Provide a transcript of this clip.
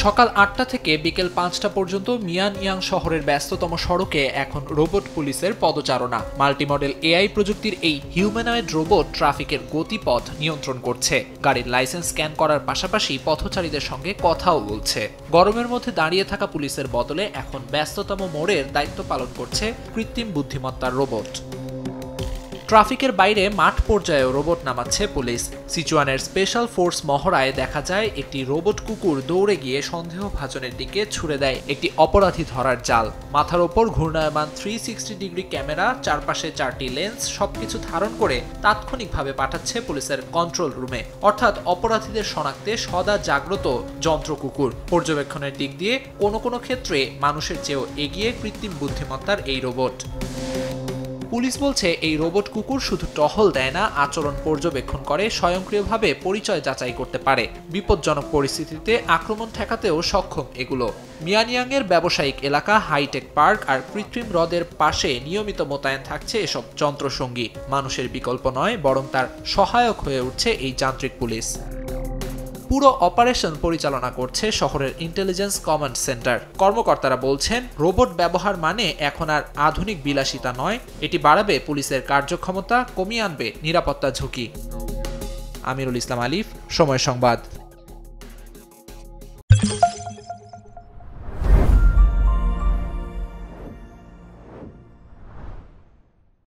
সকাল ৮টা থেকে বিকেল ৫টা পর্যন্ত মিয়ানইয়াং শহরের ব্যস্ততম সড়কে এখন রোবট পুলিশের পদচারণা। মাল্টিমডেল এআই প্রযুক্তির এই হিউম্যানয়েড রোবট ট্রাফিকের গতিপথ নিয়ন্ত্রণ করছে, গাড়ির লাইসেন্স স্ক্যান করার পাশাপাশি পথচারীদের সঙ্গে কথাও বলছে। গরমের মধ্যে দাঁড়িয়ে থাকা পুলিশের বদলে এখন ব্যস্ততম মোড়ের দায়িত্ব পালন করছে কৃত্রিম বুদ্ধিমত্তার রোবট। ট্রাফিকের বাইরে মাঠ পর্যায়েও রোবট নামাচ্ছে পুলিশ। সিচুয়ানের স্পেশাল ফোর্স মহড়ায় দেখা যায় একটি রোবট কুকুর দৌড়ে গিয়ে সন্দেহভাজনের দিকে ছুড়ে দেয় একটি অপরাধী ধরার জাল। মাথার ওপর ঘূর্ণায়মান 360 ডিগ্রি ক্যামেরা, চারপাশে 4টি লেন্স সবকিছু ধারণ করে তাৎক্ষণিকভাবে পাঠাচ্ছে পুলিশের কন্ট্রোল রুমে। অর্থাৎ অপরাধীদের শনাক্তে সদা জাগ্রত যন্ত্র কুকুর। পর্যবেক্ষণের দিক দিয়ে কোনো ক্ষেত্রে মানুষের চেয়েও এগিয়ে কৃত্রিম বুদ্ধিমত্তার এই রোবট। পুলিশ বলছে এই রোবট কুকুর শুধু টহল দেয় না, আচরণ পর্যবেক্ষণ করে, স্বয়ংক্রিয়ভাবে পরিচয় যাচাই করতে পারে। বিপজ্জনক পরিস্থিতিতে আক্রমণ ঠেকাতেও সক্ষম এগুলো। মিয়ানইয়াংয়ের ব্যবসায়িক এলাকা, হাইটেক পার্ক আর কৃত্রিম হ্রদের পাশে নিয়মিত মোতায়েন থাকছে এসব যন্ত্রসঙ্গী। মানুষের বিকল্প নয়, বরং তার সহায়ক হয়ে উঠছে এই যান্ত্রিক পুলিশ। পুরো অপারেশন পরিচালনা করছে শহরের ইন্টেলিজেন্স কমান্ড সেন্টার। কর্মকর্তারা বলছেন, রোবট ব্যবহার মানে এখন আর আধুনিক বিলাসিতা নয়, এটি বাড়াবে পুলিশের কার্যক্ষমতা, কমিয়ে আনবে নিরাপত্তা ঝুঁকি। আমিরুল ইসলাম আলিফ, সময় সংবাদ।